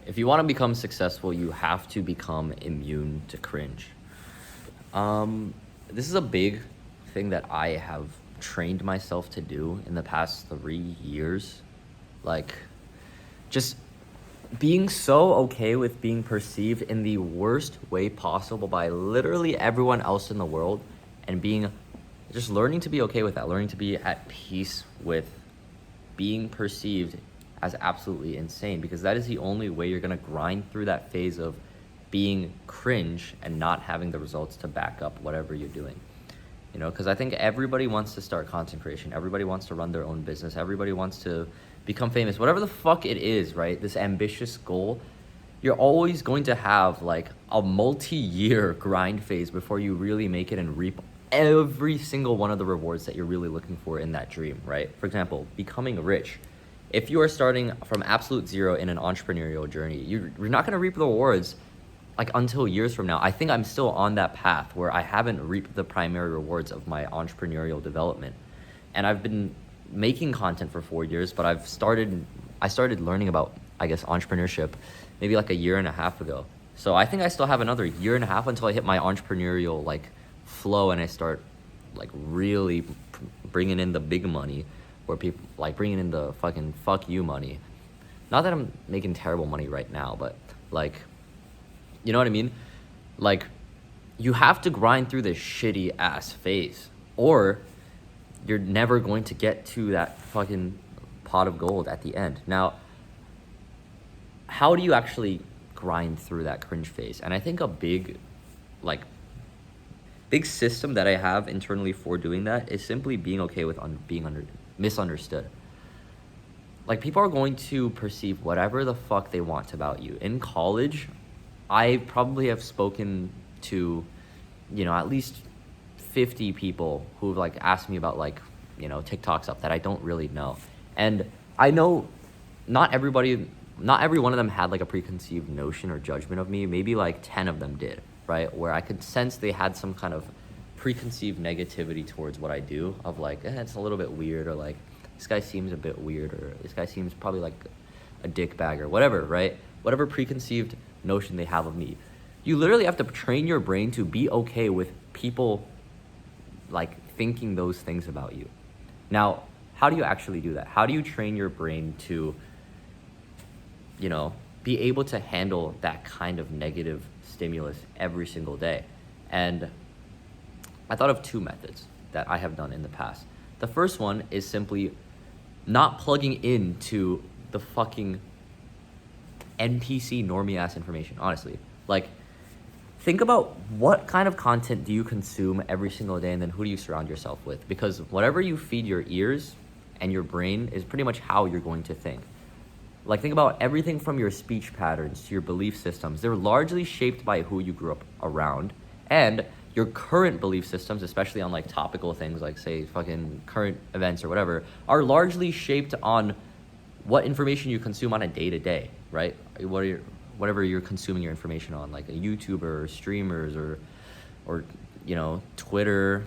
if you want to become successful, you have to become immune to cringe. This is a big thing that I have trained myself to do in the past 3 years. Like, just being so okay with being perceived in the worst way possible by literally everyone else in the world, and just learning to be okay with that, learning to be at peace with being perceived as absolutely insane, because that is the only way you're gonna grind through that phase of being cringe and not having the results to back up whatever you're doing. Because I think everybody wants to start content creation, everybody wants to run their own business, everybody wants to become famous, whatever the fuck it is, right? This ambitious goal, you're always going to have like a multi-year grind phase before you really make it and reap every single one of the rewards that you're really looking for in that dream, right? For example, becoming rich. If you are starting from absolute zero in an entrepreneurial journey, you're not going to reap the rewards like until years from now. I think I'm still on that path where I haven't reaped the primary rewards of my entrepreneurial development. And I've been making content for 4 years, but I started learning about, I guess, entrepreneurship maybe like a year and a half ago. So I think I still have another year and a half until I hit my entrepreneurial like flow and I start like really bringing in the big money, where people like bringing in the fucking fuck you money. Not that I'm making terrible money right now, but like, you know what I mean? Like, you have to grind through this shitty ass phase, or you're never going to get to that fucking pot of gold at the end. Now, how do you actually grind through that cringe phase? And I think a big system that I have internally for doing that is simply being okay with being misunderstood. Like, people are going to perceive whatever the fuck they want about you. In college, I probably have spoken to, at least 50 people who've like asked me about like, TikTok stuff that I don't really know. And I know not every one of them had like a preconceived notion or judgment of me. Maybe like 10 of them did, right? Where I could sense they had some kind of preconceived negativity towards what I do, of like, it's a little bit weird, or like, this guy seems a bit weird, or this guy seems probably like a dick bag, or whatever, right? Whatever preconceived notion they have of me. You literally have to train your brain to be okay with people like thinking those things about you. Now, how do you actually do that? How do you train your brain to, be able to handle that kind of negative stimulus every single day? And I thought of 2 methods that I have done in the past. The first one is simply not plugging into the fucking NPC normie ass information, honestly. Like, think about what kind of content do you consume every single day, and then who do you surround yourself with? Because whatever you feed your ears and your brain is pretty much how you're going to think. Like, think about everything from your speech patterns to your belief systems. They're largely shaped by who you grew up around, and your current belief systems, especially on like topical things like, say, fucking current events or whatever, are largely shaped on what information you consume on a day-to-day, right? Whatever you're consuming your information on, like a YouTuber or streamers or Twitter,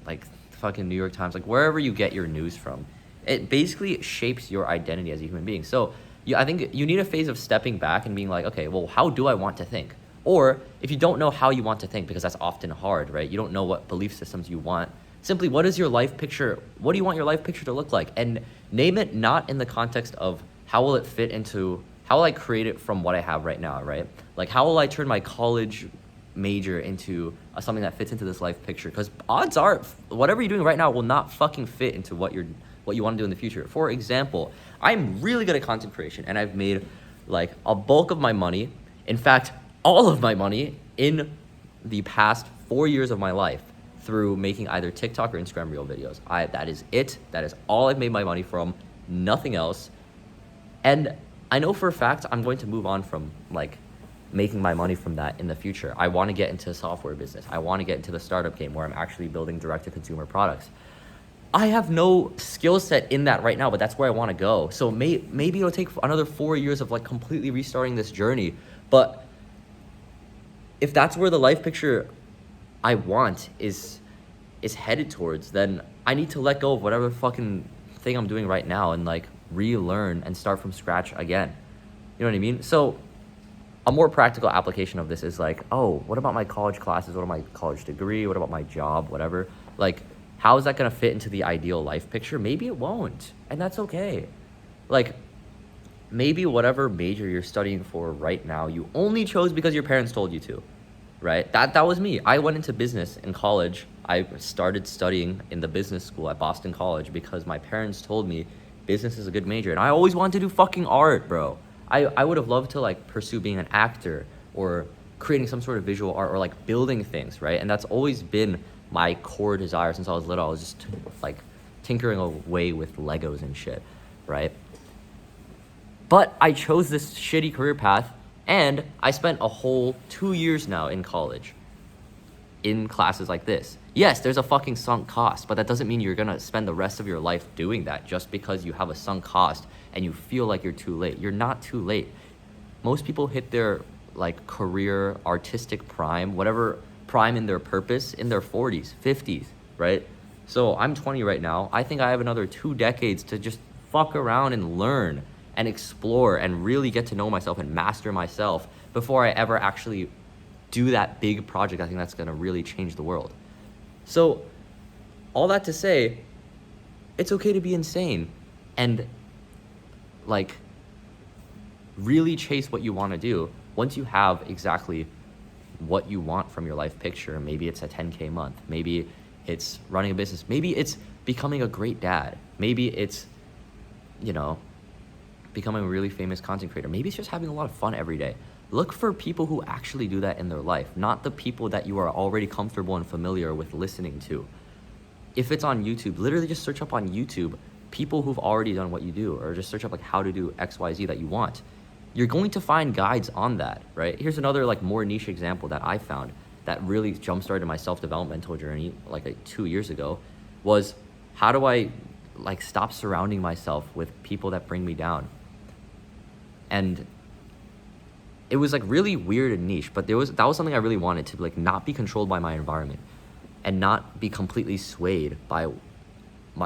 like fucking New York Times, like wherever you get your news from. It basically shapes your identity as a human being. So I think you need a phase of stepping back and being like, okay, well, how do I want to think? Or if you don't know how you want to think, because that's often hard, right? You don't know what belief systems you want. Simply, what is your life picture? What do you want your life picture to look like? And name it not in the context of how will I create it from what I have right now, right? Like, how will I turn my college major into something that fits into this life picture? Because odds are, whatever you're doing right now will not fucking fit into what you want to do in the future. For example, I'm really good at content creation, and I've made like a bulk of my money, in fact, all of my money in the past 4 years of my life through making either TikTok or Instagram Reel videos. That is it. That is all I've made my money from, nothing else. And I know for a fact I'm going to move on from like making my money from that in the future. I want to get into software business. I want to get into the startup game where I'm actually building direct-to-consumer products. I have no skill set in that right now, but that's where I want to go. So maybe it'll take another 4 years of like completely restarting this journey. But if that's where the life picture I want is headed towards, then I need to let go of whatever fucking thing I'm doing right now and like relearn and start from scratch again. You know what I mean? So a more practical application of this is like, oh, what about my college classes? What about my college degree? What about my job? Whatever. Like, how is that going to fit into the ideal life picture? Maybe it won't. And that's okay. Like, maybe whatever major you're studying for right now, you only chose because your parents told you to, right? That was me. I went into business in college. I started studying in the business school at Boston College because my parents told me business is a good major. And I always wanted to do fucking art, bro. I would have loved to like pursue being an actor or creating some sort of visual art or like building things, right? And that's always been my core desire since I was little. I was just like tinkering away with Legos and shit, right? But I chose this shitty career path, and I spent a whole 2 years now in college in classes like this. Yes, there's a fucking sunk cost, but that doesn't mean you're gonna spend the rest of your life doing that just because you have a sunk cost and you feel like you're too late. You're not too late. Most people hit their like career, artistic prime, whatever prime in their purpose in their 40s, 50s, right? So I'm 20 right now. I think I have another 2 decades to just fuck around and learn and explore and really get to know myself and master myself before I ever actually do that big project I think that's gonna really change the world. So all that to say, it's okay to be insane and like really chase what you want to do once you have exactly what you want from your life picture. Maybe it's a 10K month, maybe it's running a business, maybe it's becoming a great dad, maybe it's, you know, becoming a really famous content creator, maybe it's just having a lot of fun every day. Look for people who actually do that in their life, not the people that you are already comfortable and familiar with listening to. If it's on YouTube, literally just search up on YouTube people who've already done what you do, or just search up like how to do XYZ that you want. You're going to find guides on that, right? Here's another like more niche example that I found that really jump-started my self-developmental journey like 2 years ago was, how do I like stop surrounding myself with people that bring me down? And it was like really weird and niche, but that was something I really wanted to like not be controlled by my environment and not be completely swayed by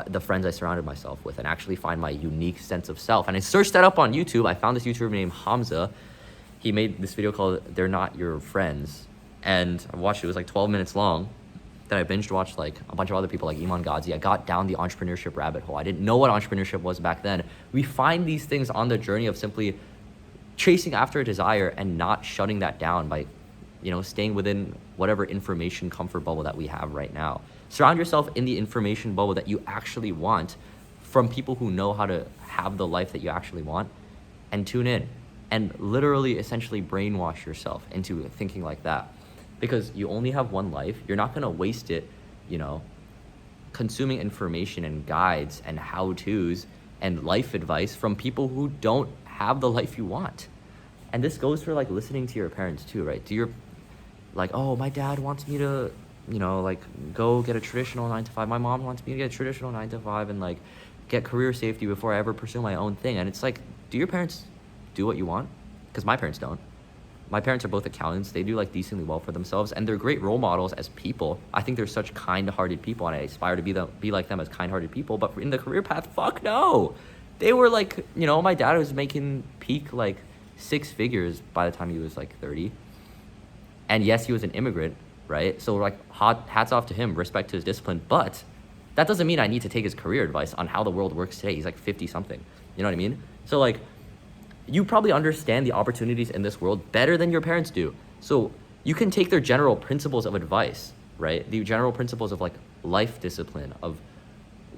the friends I surrounded myself with and actually find my unique sense of self. And I searched that up on YouTube. I found this YouTuber named Hamza. He made this video called They're Not Your Friends. And I watched it. It was like 12 minutes long. Then I binged watched like a bunch of other people like Iman Ghazi. I got down the entrepreneurship rabbit hole. I didn't know what entrepreneurship was back then. We find these things on the journey of simply chasing after a desire and not shutting that down by, you know, staying within whatever information comfort bubble that we have right now. Surround yourself in the information bubble that you actually want from people who know how to have the life that you actually want, and tune in and literally essentially brainwash yourself into thinking like that, because you only have one life. You're not going to waste it, you know, consuming information and guides and how-tos and life advice from people who don't have the life you want. And this goes for like listening to your parents too, right? Do your like, oh, my dad wants me to, you know, like go get a traditional 9-to-5. My mom wants me to get a traditional 9-to-5 and like get career safety before I ever pursue my own thing. And it's like, do your parents do what you want? Because my parents don't. My parents are both accountants. They do like decently well for themselves, and they're great role models as people. I think they're such kind-hearted people, and I aspire to be like them as kind-hearted people. But in the career path, fuck no. They were like, you know, my dad was making peak like 6 figures by the time he was like 30. And yes, he was an immigrant, right? So like hats off to him, respect to his discipline. But that doesn't mean I need to take his career advice on how the world works today. He's like 50 something. You know what I mean? So like, you probably understand the opportunities in this world better than your parents do. So you can take their general principles of advice, right? The general principles of like life discipline, of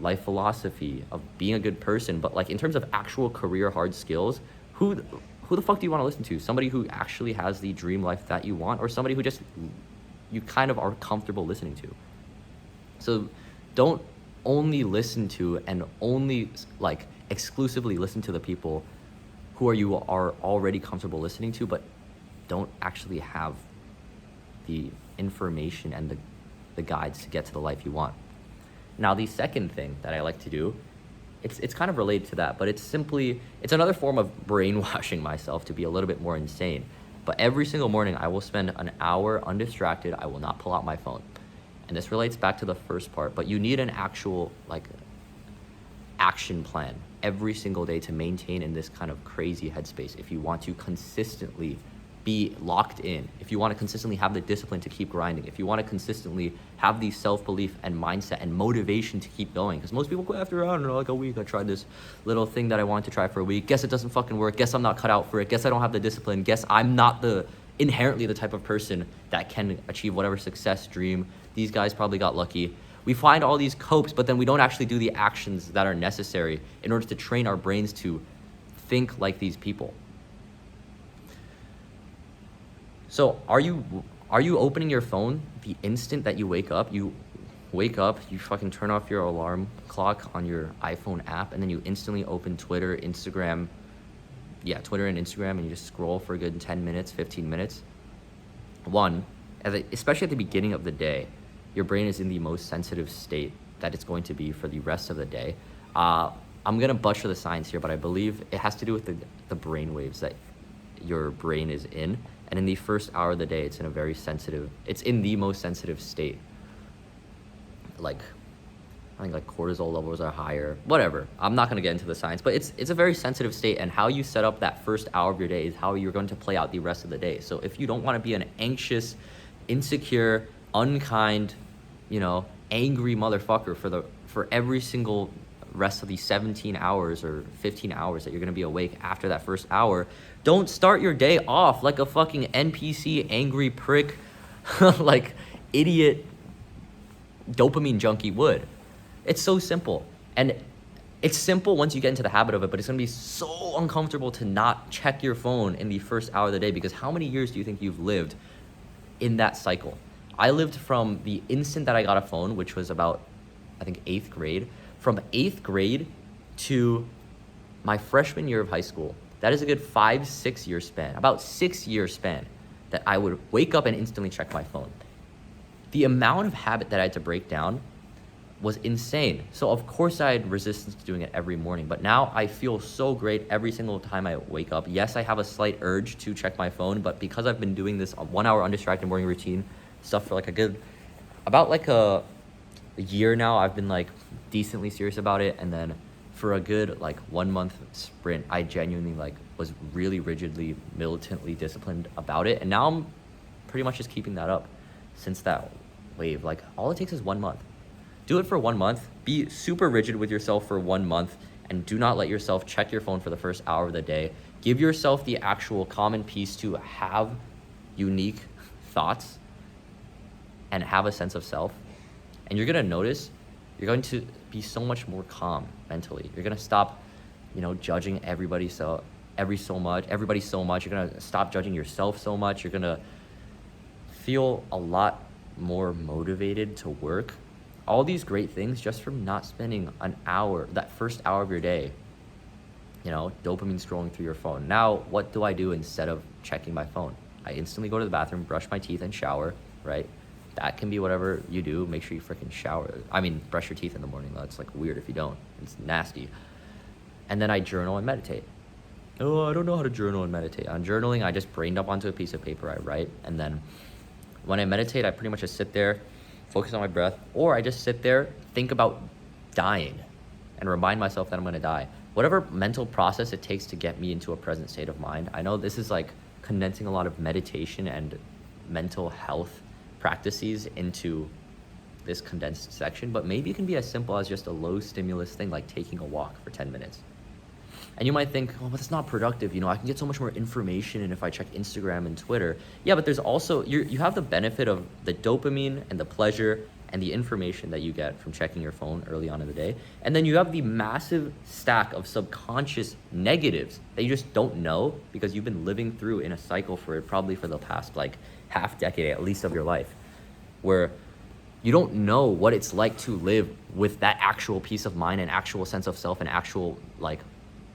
life philosophy, of being a good person. But like in terms of actual career hard skills, who the fuck do you want to listen to? Somebody who actually has the dream life that you want, or somebody who just you kind of are comfortable listening to? So don't only listen to and only like exclusively listen to the people who you are already comfortable listening to, but don't actually have the information and the guides to get to the life you want. Now, the second thing that I like to do, it's kind of related to that, but it's another form of brainwashing myself to be a little bit more insane. But every single morning, I will spend an hour undistracted. I will not pull out my phone. And this relates back to the first part, but you need an actual like action plan every single day to maintain in this kind of crazy headspace. If you want to consistently be locked in, if you want to consistently have the discipline to keep grinding, if you want to consistently have the self-belief and mindset and motivation to keep going, because most people go after, I don't know, like a week, I tried this little thing that I wanted to try for a week, guess it doesn't fucking work, guess I'm not cut out for it, guess I don't have the discipline, guess I'm not inherently the type of person that can achieve whatever success, dream. These guys probably got lucky. We find all these copes, but then we don't actually do the actions that are necessary in order to train our brains to think like these people. So are you opening your phone the instant that you wake up? You wake up, you fucking turn off your alarm clock on your iPhone app, and then you instantly open Twitter, Instagram, Twitter and Instagram, and you just scroll for a good 10 minutes, 15 minutes. One, especially at the beginning of the day, your brain is in the most sensitive state that it's going to be for the rest of the day. I'm going to butcher the science here, but I believe it has to do with the brain waves that your brain is in. And in the first hour of the day, it's in the most sensitive state. Like, I think like cortisol levels are higher, whatever. I'm not going to get into the science, but it's a very sensitive state, and how you set up that first hour of your day is how you're going to play out the rest of the day. So if you don't want to be an anxious, insecure, unkind, angry motherfucker for every single rest of the 17 hours or 15 hours that you're going to be awake after that first hour, don't start your day off like a fucking NPC angry prick like idiot dopamine junkie would. It's so simple. And it's simple once you get into the habit of it, but it's going to be so uncomfortable to not check your phone in the first hour of the day, because how many years do you think you've lived in that cycle? I lived from the instant that I got a phone, which was about, I think, 8th grade. From 8th grade to my freshman year of high school, that is a good 5-6 year span, about 6 year span, that I would wake up and instantly check my phone. The amount of habit that I had to break down was insane. So of course I had resistance to doing it every morning, but now I feel so great every single time I wake up. Yes, I have a slight urge to check my phone, but because I've been doing this 1 hour undistracted morning routine stuff for about a year now, I've been like decently serious about it. And then for a good 1 month sprint, I genuinely was really rigidly, militantly disciplined about it. And now I'm pretty much just keeping that up since that wave. All it takes is 1 month. Do it for 1 month, be super rigid with yourself for 1 month, and do not let yourself check your phone for the first hour of the day. Give yourself the actual common peace to have unique thoughts and have a sense of self. And you're gonna notice you're going to be so much more calm mentally. You're gonna stop, judging everybody so much. You're gonna stop judging yourself so much. You're gonna feel a lot more motivated to work. All these great things just from not spending that first hour of your day, dopamine scrolling through your phone. Now, what do I do instead of checking my phone? I instantly go to the bathroom, brush my teeth, and shower, right? That can be whatever you do. Make sure you freaking shower. Brush your teeth in the morning. That's weird if you don't. It's nasty. And then I journal and meditate. Oh, I don't know how to journal and meditate. On journaling, I just brain dump onto a piece of paper, I write, and then when I meditate, I pretty much just sit there, focus on my breath, or I just sit there, think about dying, and remind myself that I'm gonna die. Whatever mental process it takes to get me into a present state of mind. I know this is condensing a lot of meditation and mental health practices into this condensed section, but maybe it can be as simple as just a low stimulus thing like taking a walk for 10 minutes. And you might think, oh, but that's not productive. I can get so much more information and if I check Instagram and Twitter. Yeah, but there's also, you have the benefit of the dopamine and the pleasure and the information that you get from checking your phone early on in the day. And then you have the massive stack of subconscious negatives that you just don't know because you've been living through in a cycle for the past half decade at least of your life, where you don't know what it's like to live with that actual peace of mind and actual sense of self and actual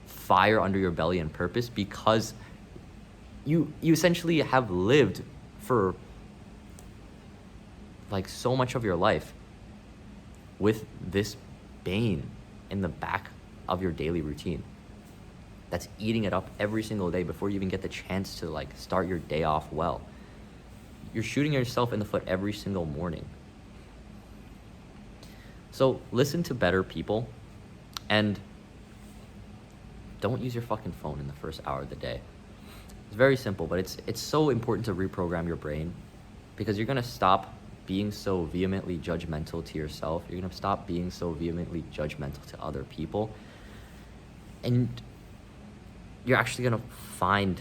fire under your belly and purpose, because you essentially have lived for so much of your life with this bane in the back of your daily routine that's eating it up every single day before you even get the chance to start your day off well. You're shooting yourself in the foot every single morning. So listen to better people and don't use your fucking phone in the first hour of the day. It's very simple, but it's so important to reprogram your brain, because you're gonna stop being so vehemently judgmental to yourself. You're gonna stop being so vehemently judgmental to other people, and you're actually gonna find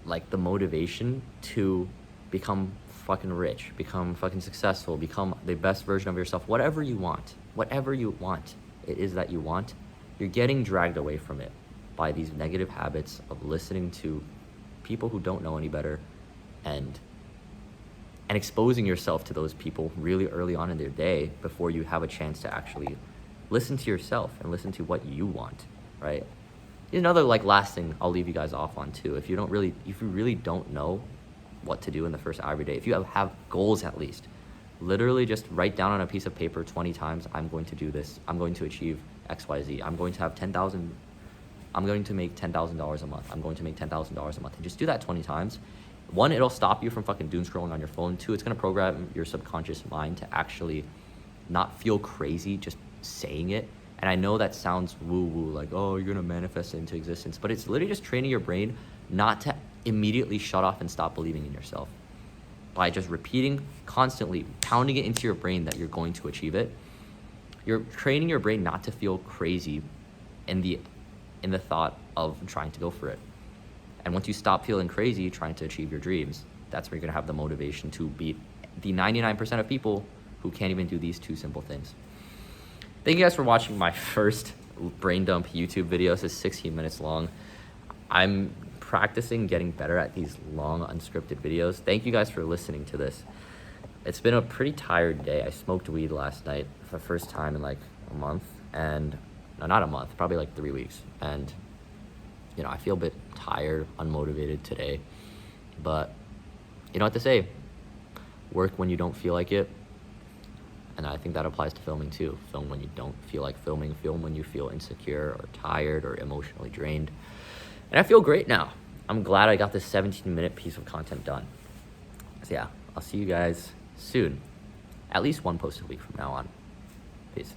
like the motivation to become fucking rich, become fucking successful, become the best version of yourself. Whatever you want it is that you want, you're getting dragged away from it by these negative habits of listening to people who don't know any better, and exposing yourself to those people really early on in their day before you have a chance to actually listen to yourself and listen to what you want, right? Another like last thing I'll leave you guys off on too, if you really don't know what to do in the first hour of your day, if you have goals, at least literally just write down on a piece of paper 20 times, I'm going to do this, I'm going to achieve XYZ, I'm going to make $10,000 a month, I'm going to make $10,000 a month, and just do that 20 times. One, it'll stop you from fucking doom scrolling on your phone. Two, it's gonna program your subconscious mind to actually not feel crazy just saying it. And I know that sounds woo-woo, like, oh, you're gonna manifest it into existence, but it's literally just training your brain not to immediately shut off and stop believing in yourself. By just repeating constantly, pounding it into your brain that you're going to achieve it, you're training your brain not to feel crazy in the thought of trying to go for it. And once you stop feeling crazy trying to achieve your dreams, that's where you're gonna have the motivation to beat the 99% of people who can't even do these two simple things. Thank you guys for watching my first brain dump YouTube video. This is 16 minutes long. I'm practicing getting better at these long unscripted videos. Thank you guys for listening to this. It's been a pretty tired day. I smoked weed last night for the first time in like a month, and no, not a month, probably like 3 weeks. And you know, I feel a bit tired, unmotivated today, but you know what to say, work when you don't feel like it. And I think that applies to filming too. Film when you don't feel like filming, film when you feel insecure or tired or emotionally drained. And I feel great now. I'm glad I got this 17-minute piece of content done. So yeah, I'll see you guys soon. At least one post a week from now on. Peace.